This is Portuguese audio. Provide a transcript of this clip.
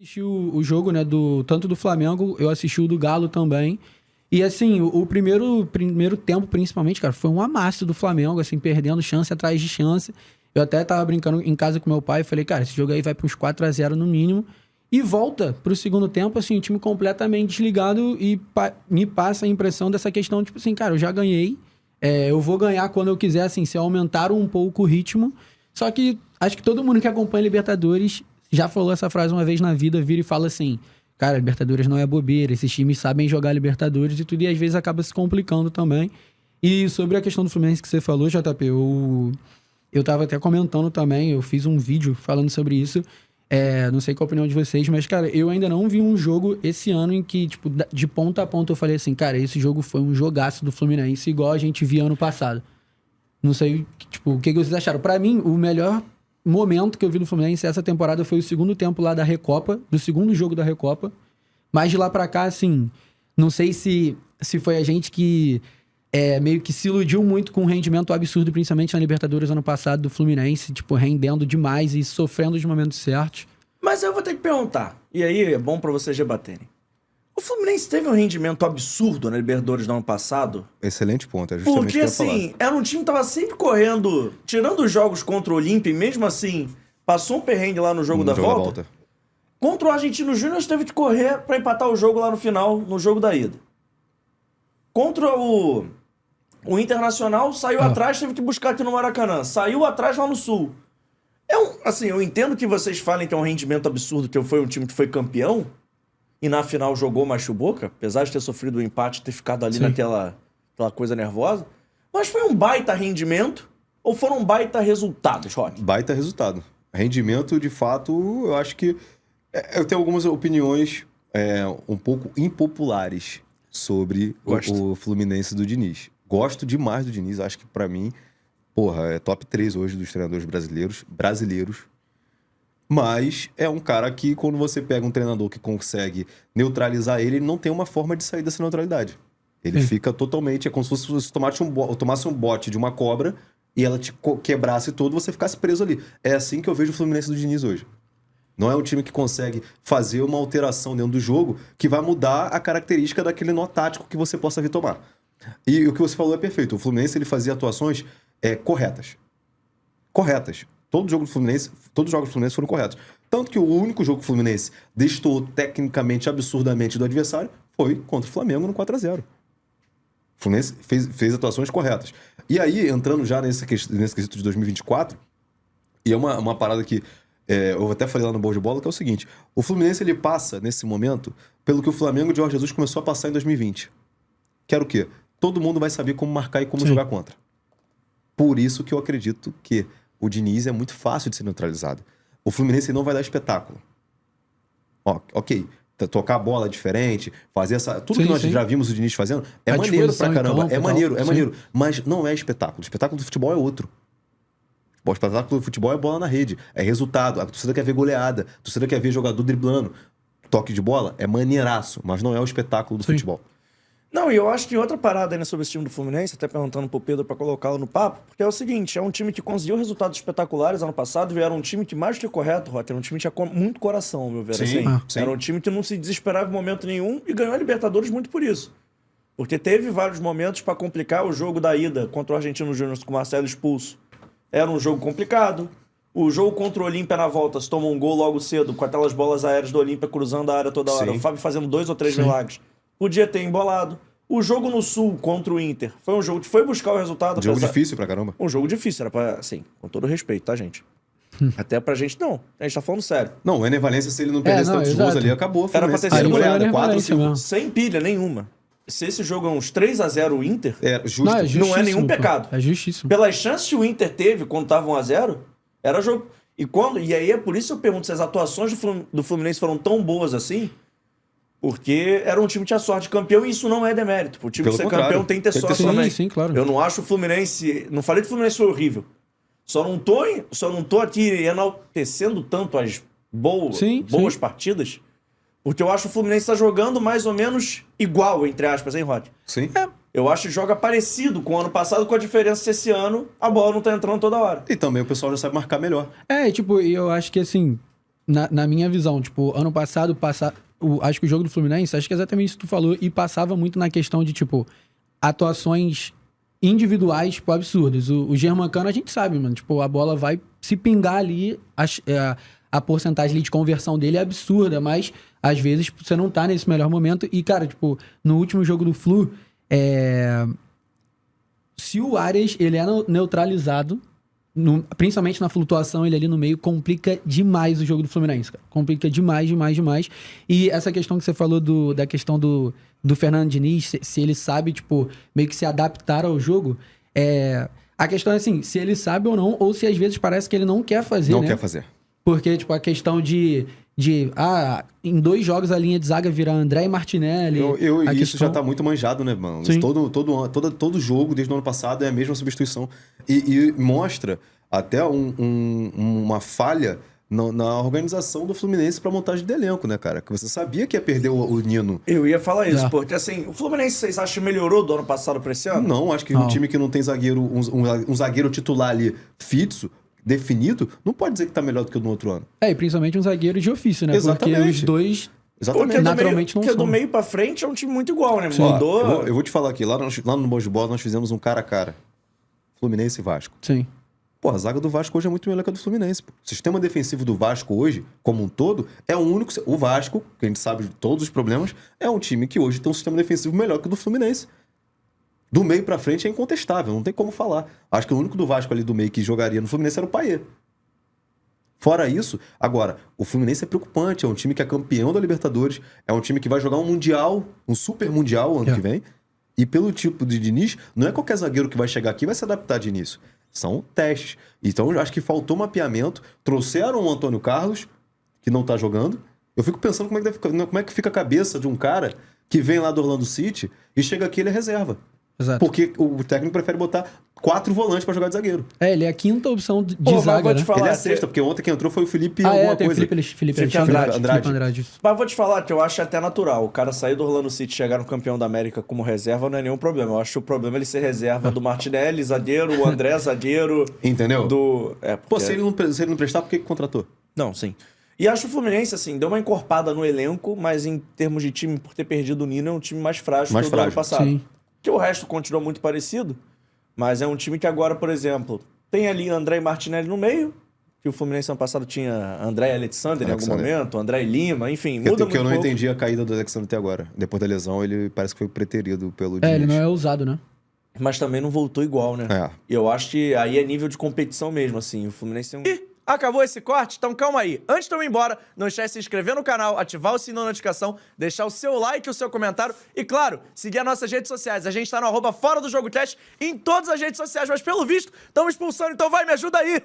Assisti o jogo, né, tanto do Flamengo, eu assisti o do Galo também. E, assim, o primeiro tempo, principalmente, cara, foi um amasso do Flamengo, assim, perdendo chance atrás de chance. Eu até tava brincando em casa com meu pai e falei, cara, esse jogo aí vai pra uns 4-0 no mínimo. E volta pro segundo tempo, assim, o time completamente desligado e me passa a impressão dessa questão, tipo assim, cara, eu já ganhei, eu vou ganhar quando eu quiser, assim, se aumentaram um pouco o ritmo. Só que acho que todo mundo que acompanha Libertadores já falou essa frase uma vez na vida, vira e fala assim, cara, Libertadores não é bobeira, esses times sabem jogar Libertadores e tudo, e às vezes acaba se complicando também. E sobre a questão do Fluminense que você falou, JP, eu tava até comentando também, eu fiz um vídeo falando sobre isso, não sei qual a opinião de vocês, mas, cara, eu ainda não vi um jogo esse ano em que, tipo, de ponta a ponta eu falei assim, cara, esse jogo foi um jogaço do Fluminense, igual a gente via ano passado. Não sei, tipo, o que vocês acharam. Pra mim, o melhor momento que eu vi no Fluminense essa temporada foi o segundo tempo lá da Recopa, do segundo jogo da Recopa. Mas de lá pra cá, assim, não sei se foi a gente que meio que se iludiu muito com um rendimento absurdo, principalmente na Libertadores ano passado, do Fluminense, tipo, rendendo demais e sofrendo os momentos certos. Mas eu vou ter que perguntar, e aí é bom pra vocês debaterem. O Fluminense teve um rendimento absurdo na Libertadores do ano passado? Excelente ponto, é justamente o que Porque, eu ia falar. assim, era um time que tava sempre correndo, tirando os jogos contra o Olímpia, e mesmo assim, passou um perrengue lá no jogo da volta. Contra o Argentino Júnior, teve que correr pra empatar o jogo lá no final, no jogo da ida. Contra o Internacional, saiu atrás, teve que buscar aqui no Maracanã. Saiu atrás lá no Sul. Assim, eu entendo que vocês falem que é um rendimento absurdo, que foi um time que foi campeão, e na final jogou macho boca, apesar de ter sofrido o empate, ter ficado ali naquela coisa nervosa. Mas foi um baita rendimento ou foram baita resultados, Rock? Baita resultado. Rendimento, de fato, eu acho que... Eu tenho algumas opiniões um pouco impopulares sobre o Fluminense do Diniz. Gosto demais do Diniz, acho que pra mim, é top 3 hoje dos treinadores brasileiros. Mas é um cara que, quando você pega um treinador que consegue neutralizar ele não tem uma forma de sair dessa neutralidade. Ele fica totalmente... É como se você tomasse um bote de uma cobra e ela te quebrasse todo, você ficasse preso ali. É assim que eu vejo o Fluminense do Diniz hoje. Não é um time que consegue fazer uma alteração dentro do jogo que vai mudar a característica daquele nó tático que você possa vir tomar. E o que você falou é perfeito. O Fluminense ele fazia atuações corretas. Todos os jogos do Fluminense foram corretos. Tanto que o único jogo que o Fluminense destoou tecnicamente, absurdamente do adversário foi contra o Flamengo no 4-0. O Fluminense fez atuações corretas. E aí, entrando já nesse quesito de 2024, e é uma parada que eu até falei lá no Bom de Bola, que é o seguinte: o Fluminense ele passa, nesse momento, pelo que o Flamengo de Jorge Jesus começou a passar em 2020. Que era o quê? Todo mundo vai saber como marcar e como jogar contra. Por isso que eu acredito que o Diniz é muito fácil de ser neutralizado. O Fluminense não vai dar espetáculo. Ok, tocar a bola diferente, fazer essa... Tudo que nós já vimos o Diniz fazendo é maneiro pra caramba. É maneiro. Mas não é espetáculo. O espetáculo do futebol é outro. O espetáculo do futebol é bola na rede. É resultado. A torcida quer ver goleada. A torcida quer ver jogador driblando. Toque de bola é maneiraço, mas não é o espetáculo do futebol. Não, e eu acho que outra parada ainda sobre esse time do Fluminense, até perguntando pro Pedro pra colocá-lo no papo, porque é o seguinte, é um time que conseguiu resultados espetaculares ano passado e era um time que, mais do que correto, Rotter, era um time que tinha muito coração, ao meu ver. Sim. Era um time que não se desesperava em momento nenhum e ganhou a Libertadores muito por isso. Porque teve vários momentos pra complicar o jogo da ida contra o Argentino Júnior com o Marcelo expulso. Era um jogo complicado. O jogo contra o Olímpia na volta, se toma um gol logo cedo, com aquelas bolas aéreas do Olímpia cruzando a área toda hora. O Fábio fazendo 2 ou 3 milagres. Podia ter embolado. O jogo no Sul contra o Inter foi um jogo que foi buscar o resultado. Um jogo difícil pra caramba. Um jogo difícil, era pra, assim, com todo respeito, tá, gente? Até pra gente, não. A gente tá falando sério. Não, o Ener Valencia, se ele não perdesse tantos gols ali, acabou. Era pra ter sido goleada, 4 5. Sem pilha nenhuma. Se esse jogo é uns 3-0 o Inter, não é nenhum pecado. É justíssimo. Pelas chances que o Inter teve quando tava 1-0, era jogo. E aí é por isso que eu pergunto se as atuações do Fluminense foram tão boas assim, porque era um time que tinha sorte de campeão e isso não é demérito. O time ser campeão tem que ter sorte também. Sim, claro. Eu não acho o Fluminense... Não falei que o Fluminense foi horrível. Só não tô aqui enaltecendo tanto as boas partidas, porque eu acho que o Fluminense tá jogando mais ou menos igual, entre aspas, hein, Rod? Sim. Eu acho que joga parecido com o ano passado, com a diferença que esse ano a bola não tá entrando toda hora. E também o pessoal já sabe marcar melhor. E eu acho que, assim, na minha visão, tipo, ano passado, acho que o jogo do Fluminense, acho que é exatamente isso que tu falou, e passava muito na questão de, tipo, atuações individuais, tipo, absurdas. O Germancano, a gente sabe, mano, tipo, a bola vai se pingar ali, a porcentagem ali de conversão dele é absurda, mas às vezes você não tá nesse melhor momento. E, cara, tipo, no último jogo do Flu, se o Arias, ele é neutralizado, principalmente na flutuação, ele ali no meio, complica demais o jogo do Fluminense, cara. Complica demais. E essa questão que você falou da questão do Fernando Diniz, se ele sabe, tipo, meio que se adaptar ao jogo, a questão é assim, se ele sabe ou não, ou se às vezes parece que ele não quer fazer, Não né? quer fazer. Porque, tipo, a questão em 2 jogos a linha de zaga virar André e Martinelli. Isso já tá muito manjado, né, mano? Sim. Todo jogo, desde o ano passado, é a mesma substituição. E mostra até uma falha na organização do Fluminense pra montagem de elenco, né, cara? Que você sabia que ia perder o Nino. Eu ia falar isso, porque assim, o Fluminense, vocês acham que melhorou do ano passado pra esse ano? Não, acho que um time que não tem zagueiro, um zagueiro titular ali fixo, definido, não pode dizer que tá melhor do que no outro ano. E principalmente um zagueiro de ofício, né? Exatamente. Porque os dois naturalmente não são. Porque do meio pra frente é um time muito igual, né? Mudou. Eu vou te falar aqui, lá no Bom de Bola nós fizemos um cara a cara. Fluminense e Vasco. Sim. Pô, a zaga do Vasco hoje é muito melhor que a do Fluminense. Pô. O sistema defensivo do Vasco hoje, como um todo, é o único... O Vasco, que a gente sabe de todos os problemas, é um time que hoje tem um sistema defensivo melhor que o do Fluminense. Do meio pra frente é incontestável, não tem como falar. Acho que o único do Vasco ali do meio que jogaria no Fluminense era o Payet. Fora isso, agora, o Fluminense é preocupante, é um time que é campeão da Libertadores, é um time que vai jogar um Mundial, um Super Mundial ano que vem, e pelo tipo de Diniz, não é qualquer zagueiro que vai chegar aqui e vai se adaptar de início. São testes. Então, eu acho que faltou mapeamento, trouxeram o Antônio Carlos, que não tá jogando. Eu fico pensando como é que fica a cabeça de um cara que vem lá do Orlando City e chega aqui e ele é reserva. Exato. Porque o técnico prefere botar 4 volantes pra jogar de zagueiro. Ele é a quinta opção de zaga, né? Ele é a sexta, porque ontem quem entrou foi o Felipe alguma coisa. Felipe Andrade. Mas vou te falar que eu acho até natural. O cara sair do Orlando City e chegar no campeão da América como reserva não é nenhum problema. Eu acho que o problema é ele ser reserva do Martinelli, zagueiro, o André, zagueiro. Entendeu? Porque... se ele não prestar, por que contratou? Não, sim. E acho o Fluminense, assim, deu uma encorpada no elenco, mas em termos de time, por ter perdido o Nino, é um time mais frágil que o do ano passado. Sim. Que o resto continua muito parecido, mas é um time que agora, por exemplo, tem ali André e Martinelli no meio, que o Fluminense ano passado tinha André e Alexander em algum momento, André e Lima, enfim, muda muito. Que eu não entendi a caída do Alexander até agora. Depois da lesão, ele parece que foi preterido pelo Diniz. Ele não é usado, né? Mas também não voltou igual, né? E eu acho que aí é nível de competição mesmo, assim. O Fluminense tem um... Acabou esse corte? Então calma aí. Antes de eu ir embora, não esquece de se inscrever no canal, ativar o sininho da notificação, deixar o seu like e o seu comentário e, claro, seguir as nossas redes sociais. A gente tá no @ForaDoJogoCast em todas as redes sociais, mas pelo visto, estamos expulsando, então vai, me ajuda aí!